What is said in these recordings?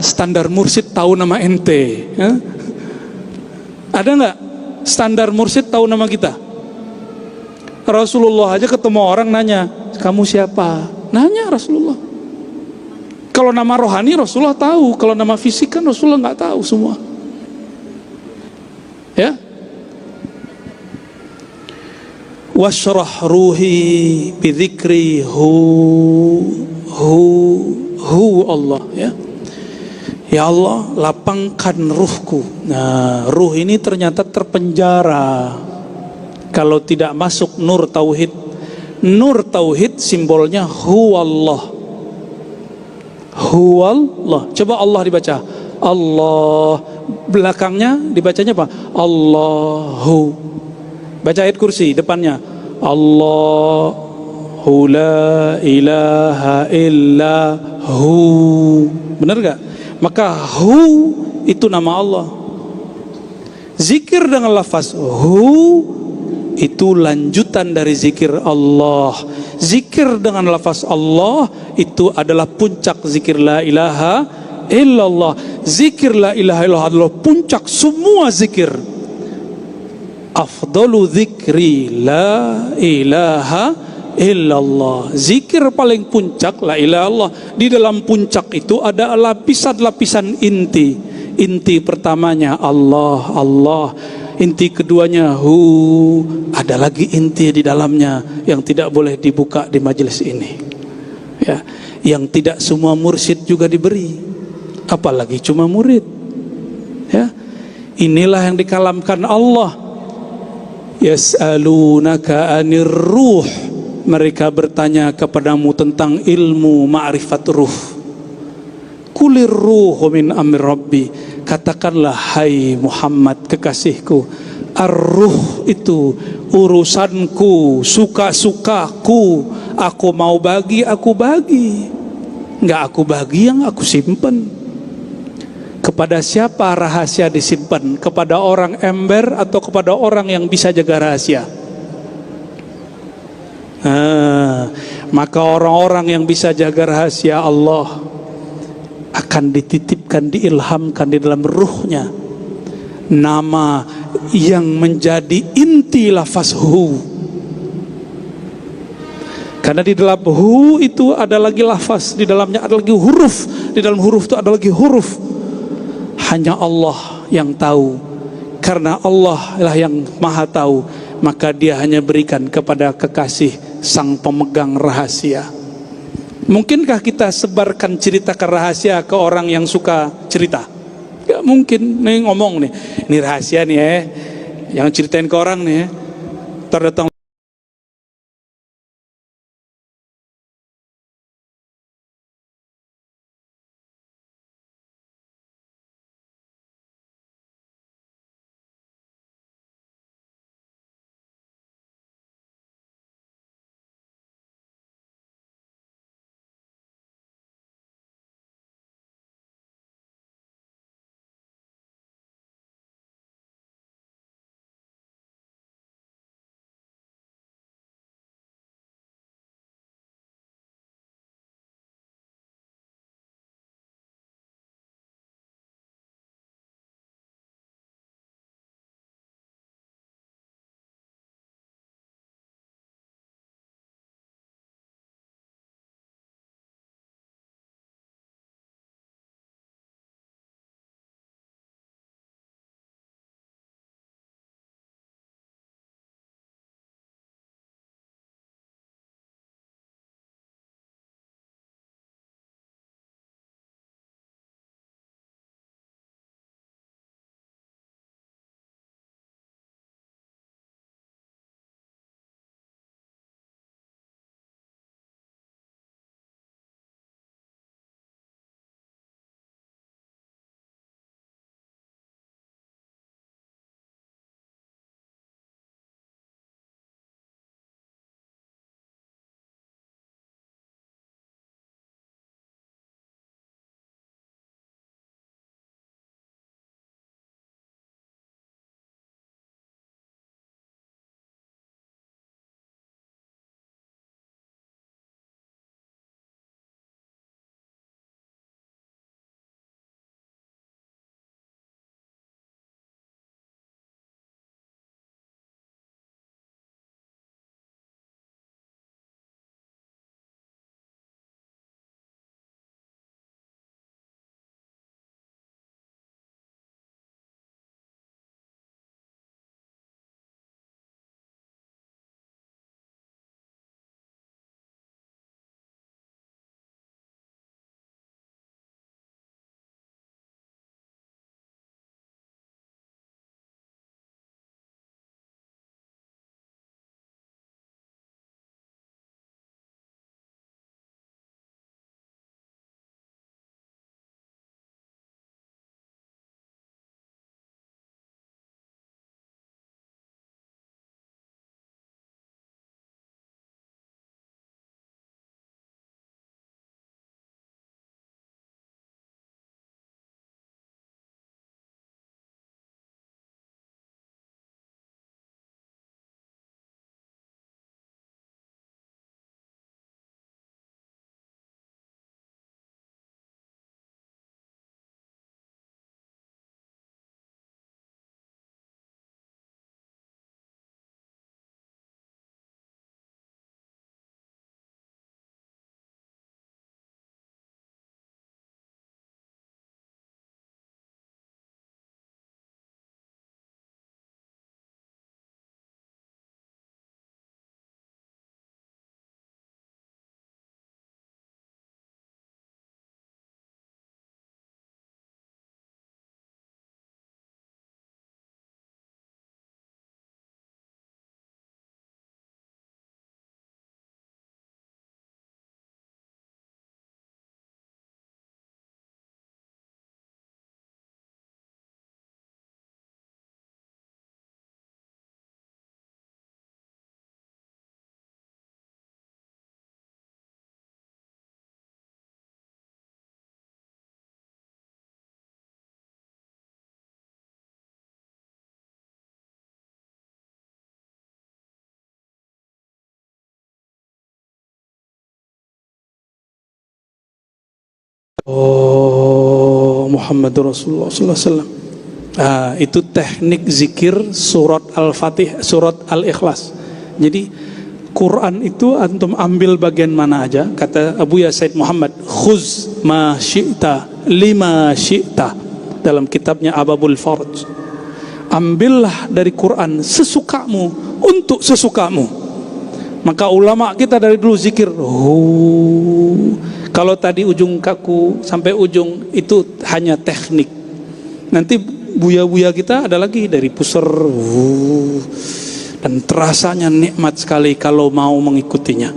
standar mursyid tahu nama ente? Ya? Ada nggak standar mursyid tahu nama kita? Rasulullah aja ketemu orang nanya, kamu siapa? Nanya Rasulullah. Kalau nama rohani Rasulullah tahu, kalau nama fisik kan Rasulullah nggak tahu semua. Ya. Washrah ruhi bidzikri hu Allah, ya. Ya Allah, lapangkan ruhku. Nah, ruh ini ternyata terpenjara kalau tidak masuk nur tauhid. Nur tauhid simbolnya huwallah. Huwallah. Coba Allah dibaca. Allah. Belakangnya dibacanya apa? Allahu. Baca ayat kursi depannya. Allahu la ilaha illa hu. Benar gak? Maka hu itu nama Allah. Zikir dengan lafaz hu itu lanjutan dari zikir Allah. Zikir dengan lafaz Allah itu adalah puncak zikir la ilaha illallah. Zikir la ilaha illallah adalah puncak semua zikir. Afdalu zikri la ilaha illallah. Zikir paling puncak la ilaha illallah. Di dalam puncak itu ada lapisan-lapisan inti. Inti pertamanya Allah, Allah. Inti keduanya hu. Ada lagi inti di dalamnya yang tidak boleh dibuka di majelis ini. Ya, yang tidak semua mursyid juga diberi. Apalagi cuma murid. Ya. Inilah yang dikalamkan Allah. Yas'alunaka 'anir ruh. Mereka bertanya kepadamu tentang ilmu ma'rifat ruh. Kulir ruhu min amri rabbi. Katakanlah hai Muhammad kekasihku, ar-ruh itu urusanku, suka-sukaku. Aku mau bagi, aku bagi. Enggak aku bagi yang aku simpen. Kepada siapa rahasia disimpan? Kepada orang ember atau kepada orang yang bisa jaga rahasia? Maka orang-orang yang bisa jaga rahasia Allah akan dititipkan, diilhamkan di dalam ruhnya nama yang menjadi inti lafaz hu. Karena di dalam hu itu ada lagi lafaz, di dalamnya ada lagi huruf, di dalam huruf itu ada lagi huruf. Hanya Allah yang tahu. Karena Allah lah yang maha tahu, maka dia hanya berikan kepada kekasih sang pemegang rahasia. Mungkinkah kita sebarkan ceritakan rahasia ke orang yang suka cerita? Gak mungkin. Nih ngomong nih, ini rahasia nih ya, yang ceritain ke orang nih ya. Terdatang Muhammadur Rasulullah sallallahu alaihi wasallam. Itu teknik zikir surat Al-Fatihah, surat Al-Ikhlas. Jadi Quran itu antum ambil bagian mana aja, kata Abu Ya Said Muhammad, khuz ma syi'ta lima syi'ta, dalam kitabnya Ababul Farj. Ambillah dari Quran sesukamu untuk sesukamu. Maka ulama kita dari dulu zikir, kalau tadi ujung kaku sampai ujung itu hanya teknik. Nanti buya-buya kita ada lagi dari pusar, dan terasanya nikmat sekali kalau mau mengikutinya,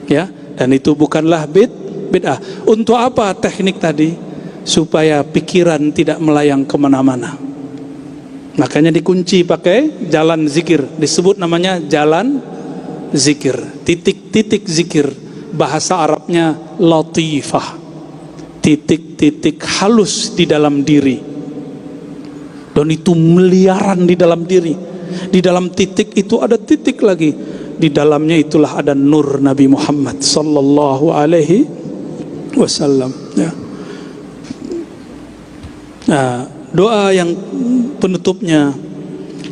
ya. Dan itu bukanlah bid'ah. Untuk apa teknik tadi? Supaya pikiran tidak melayang kemana-mana. Makanya dikunci pakai jalan zikir, disebut namanya jalan zikir, titik-titik zikir. Bahasa Arabnya latifah, titik-titik halus di dalam diri. Dan itu miliaran di dalam diri. Di dalam titik itu ada titik lagi. Di dalamnya itulah ada nur Nabi Muhammad sallallahu alaihi wasallam, ya. Nah, doa yang penutupnya,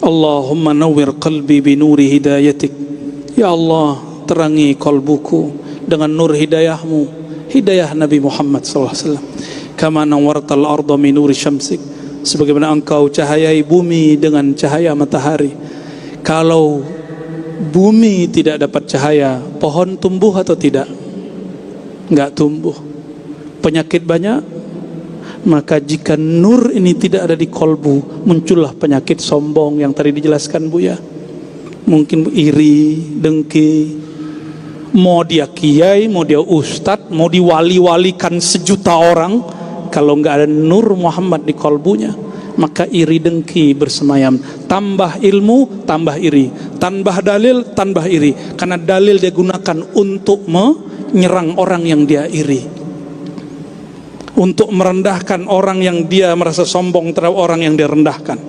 Allahumma nawwir qalbi bi nuri hidayatik. Ya Allah, terangi kalbuku dengan nur hidayahmu, hidayah Nabi Muhammad sallallahu alaihi wasallam. Kama nawwartal arda min nuri syamsik, sebagaimana engkau cahayai bumi dengan cahaya matahari. Kalau bumi tidak dapat cahaya, pohon tumbuh atau tidak? Enggak tumbuh. Penyakit banyak. Maka jika nur ini tidak ada di kolbu, muncullah penyakit sombong yang tadi dijelaskan Buya. Mungkin iri, dengki, mau dia kiai, mau dia ustadz, mau diwali-walikan sejuta orang, kalau enggak ada nur Muhammad di kolbunya, maka iri dengki bersemayam. Tambah ilmu, tambah iri. Tambah dalil, tambah iri. Karena dalil dia gunakan untuk menyerang orang yang dia iri, untuk merendahkan orang yang dia merasa sombong terhadap orang yang dia rendahkan.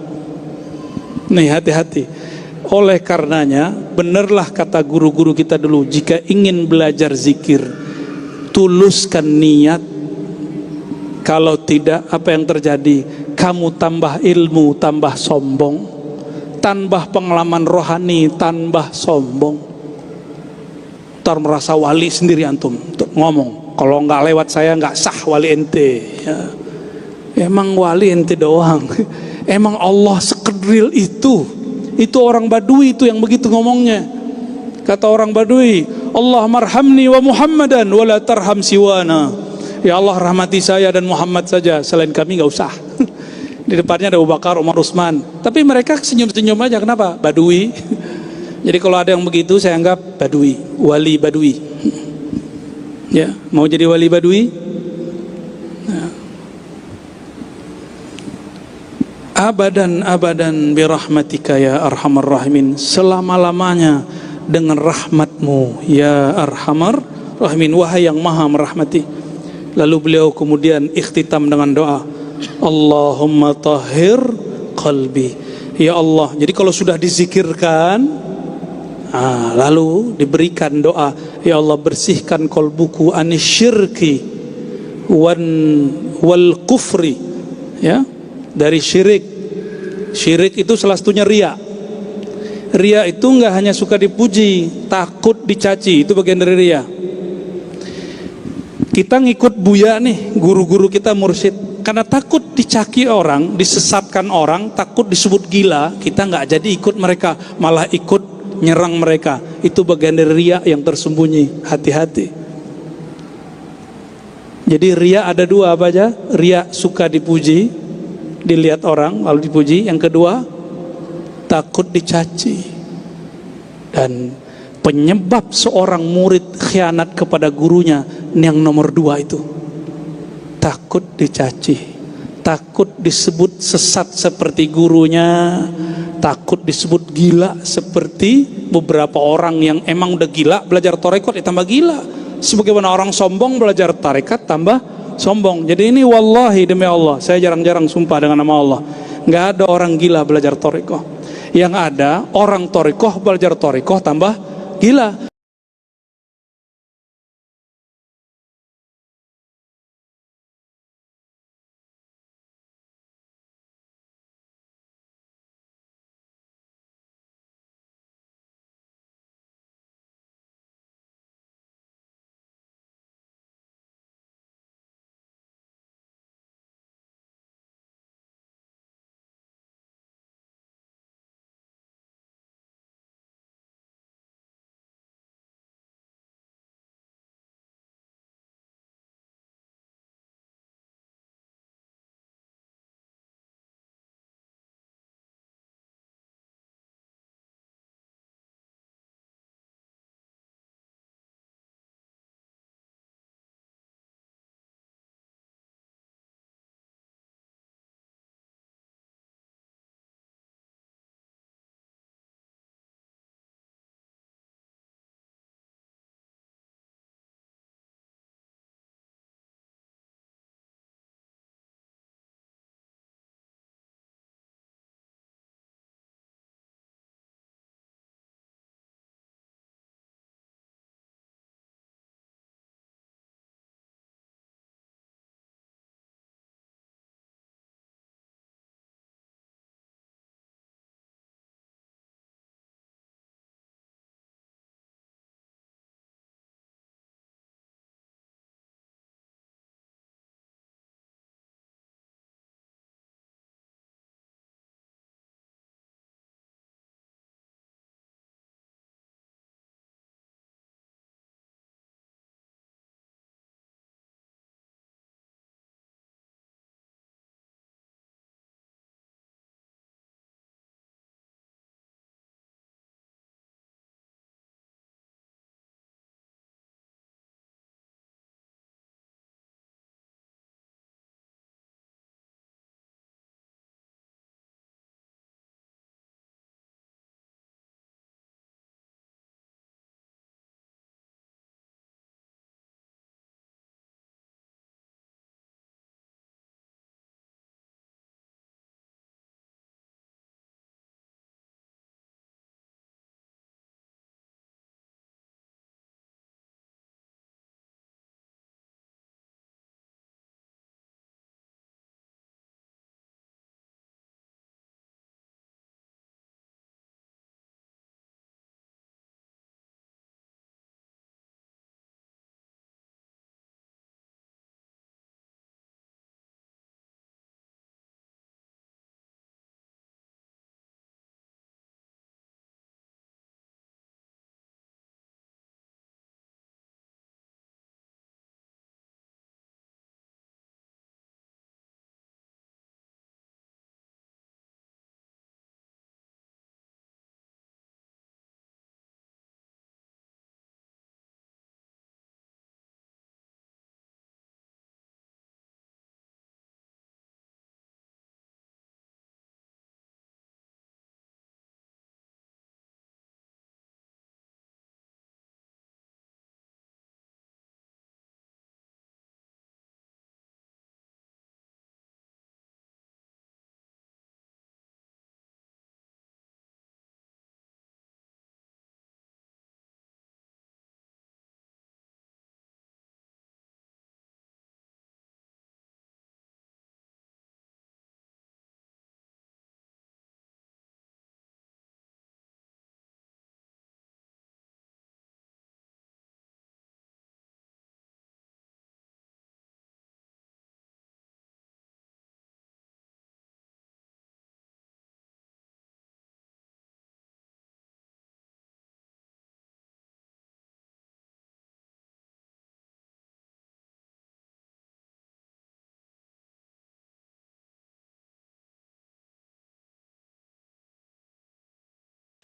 Nih, hati-hati. Oleh karenanya, benarlah kata guru-guru kita dulu, jika ingin belajar zikir, tuluskan niat. Kalau tidak, apa yang terjadi? Kamu tambah ilmu, tambah sombong. Tambah pengalaman rohani, tambah sombong. Ntar merasa wali sendiri antum, untuk ngomong, kalau nggak lewat saya nggak sah wali ente, ya. Emang wali ente doang. Emang Allah sekedril itu. Itu orang Badui itu yang begitu ngomongnya. Kata orang Badui, Allah marhamni wa Muhammadan wa la tarham siwana. Ya Allah, rahmati saya dan Muhammad saja, selain kami nggak usah. Di depannya ada Abu Bakar, Umar, Utsman. Tapi mereka senyum-senyum aja. Kenapa? Badui. Jadi kalau ada yang begitu, saya anggap Badui, wali Badui. Ya, mau jadi wali Badui? Nah. Abadan birahmatika ya arhamar rahimin, selama-lamanya dengan rahmatmu ya arhamar rahimin, wahai yang maha merahmati. Lalu beliau kemudian ikhtitam dengan doa, Allahumma tahhir qalbi. Ya Allah, jadi kalau sudah dizikirkan, lalu diberikan doa, ya Allah, bersihkan kolbuku anisyirki wal kufri, ya, dari syirik. Syirik itu salah satunya riya. Riya itu enggak hanya suka dipuji, takut dicaci, itu bagian dari riya. Kita ngikut Buya nih, guru-guru kita, mursyid, karena takut dicaci orang, disesatkan orang, takut disebut gila, kita enggak jadi ikut mereka, malah ikut nyerang mereka. Itu bagian dari riya yang tersembunyi. Hati-hati. Jadi riya ada dua, apa aja? Riya suka dipuji, dilihat orang lalu dipuji. Yang kedua, takut dicaci. Dan penyebab seorang murid khianat kepada gurunya yang nomor dua itu, takut dicaci, takut disebut sesat seperti gurunya, takut disebut gila seperti beberapa orang yang emang udah gila, belajar tarekat ya tambah gila. Sebagaimana orang sombong belajar tarekat tambah sombong. Jadi ini wallahi demi Allah, saya jarang-jarang sumpah dengan nama Allah, nggak ada orang gila belajar tarekat. Yang ada orang tarekat belajar tarekat tambah gila.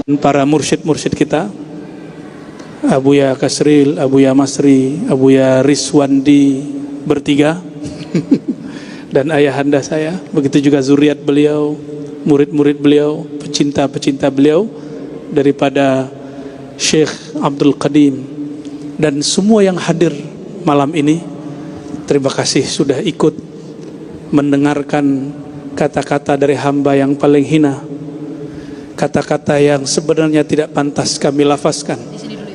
para mursyid-mursyid kita, Abuya Kasril, Abuya Masri, Abuya Rizwandi bertiga dan ayahanda saya, begitu juga zuriat beliau, murid-murid beliau, pecinta-pecinta beliau daripada Syekh Abdul Qadim dan semua yang hadir malam ini. Terima kasih sudah ikut mendengarkan kata-kata dari hamba yang paling hina, kata-kata yang sebenarnya tidak pantas kami lafazkan.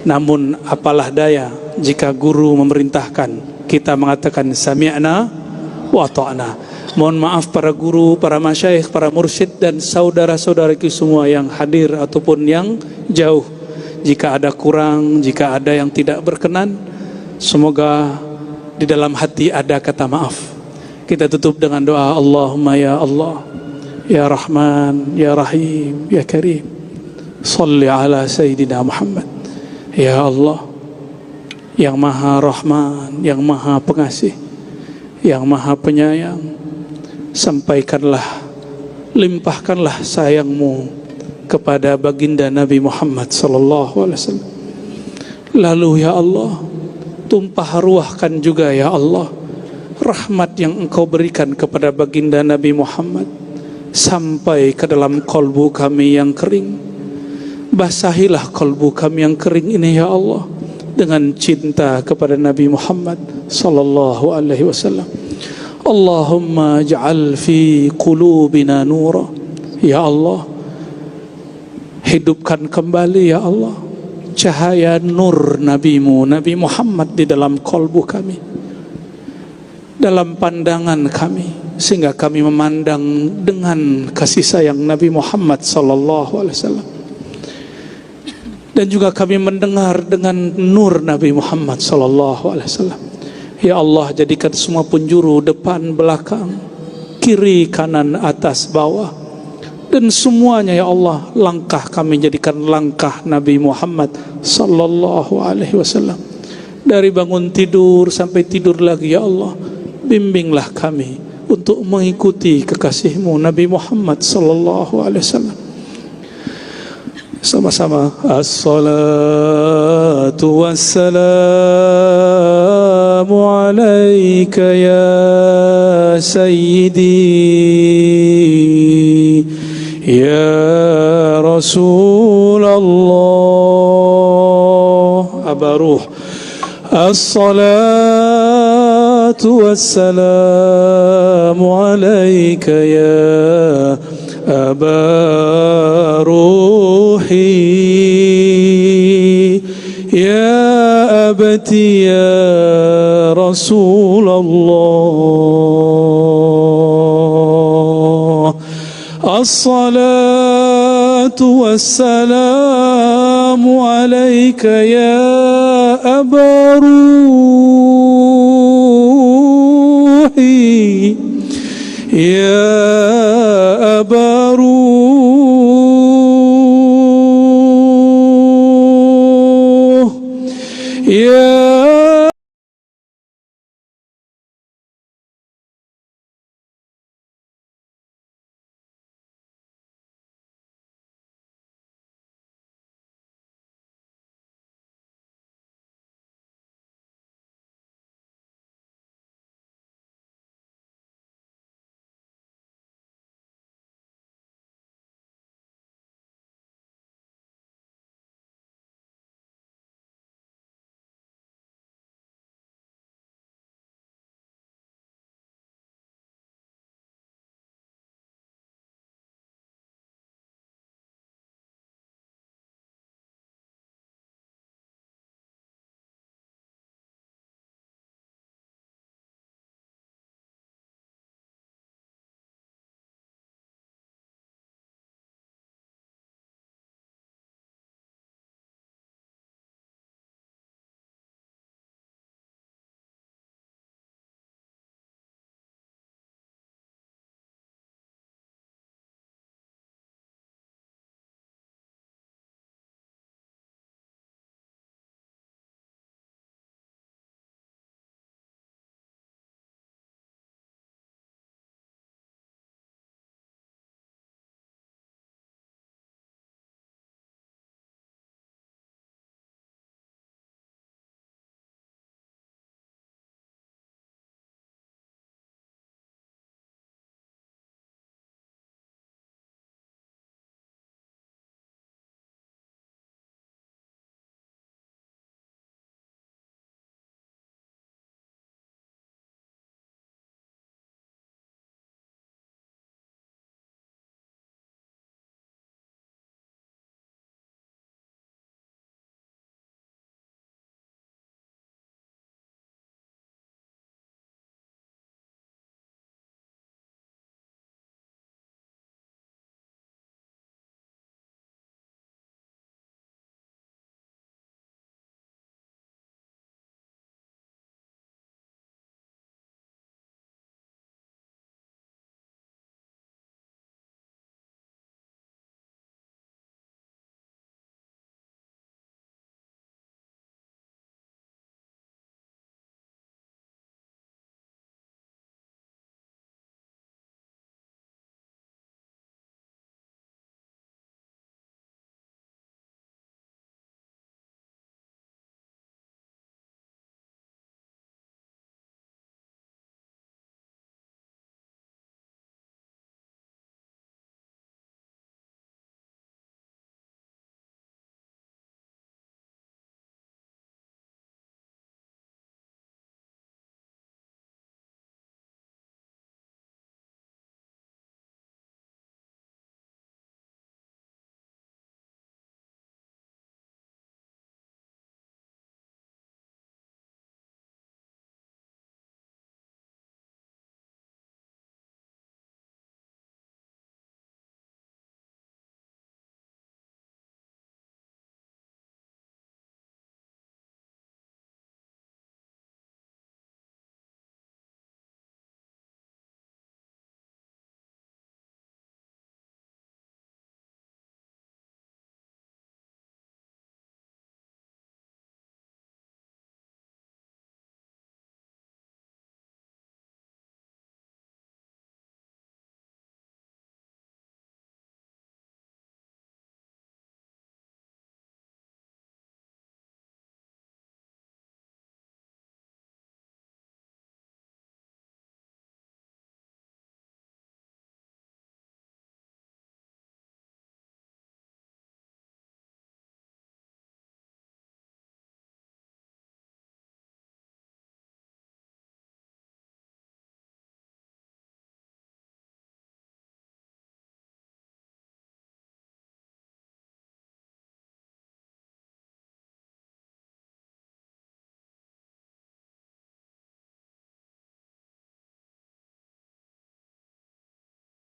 Namun apalah daya jika guru memerintahkan, kita mengatakan sami'na wa ata'na. Mohon maaf para guru, para masyayikh, para mursyid dan saudara-saudariku semua yang hadir ataupun yang jauh. Jika ada kurang, jika ada yang tidak berkenan, semoga di dalam hati ada kata maaf. Kita tutup dengan doa, Allahumma ya Allah, ya Rahman, ya Rahim, ya Karim, salli ala Sayyidina Muhammad. Ya Allah, yang maha Rahman, yang maha pengasih, yang maha penyayang, sampaikanlah, limpahkanlah sayangmu kepada baginda Nabi Muhammad sallallahu alaihi wasallam. Lalu ya Allah, tumpah ruahkan juga ya Allah rahmat yang engkau berikan kepada baginda Nabi Muhammad sampai ke dalam kolbu kami yang kering. Basahilah kolbu kami yang kering ini ya Allah dengan cinta kepada Nabi Muhammad sallallahu alaihi wasallam. Allahumma ja'al fi qulubina nura. Ya Allah, hidupkan kembali ya Allah cahaya nur Nabimu, Nabi Muhammad di dalam kolbu kami, dalam pandangan kami, sehingga kami memandang dengan kasih sayang Nabi Muhammad sallallahu alaihi wasallam. Dan juga kami mendengar dengan nur Nabi Muhammad sallallahu alaihi wasallam. Ya Allah, jadikan semua penjuru depan, belakang, kiri, kanan, atas, bawah, dan semuanya ya Allah, langkah kami jadikan langkah Nabi Muhammad sallallahu alaihi wasallam. Dari bangun tidur sampai tidur lagi ya Allah, bimbinglah kami untuk mengikuti kekasihmu Nabi Muhammad sallallahu alaihi wasallam. Sama-sama, as-salatu wassalamu alaika ya sayyidi ya Rasulullah. Abaruh, as-salatu wassalamu alaika ya Aba Ruhi ya abati ya Rasulullah. As-salatu wassalamu alaika ya Aba Ruhi ya Aba Ruhi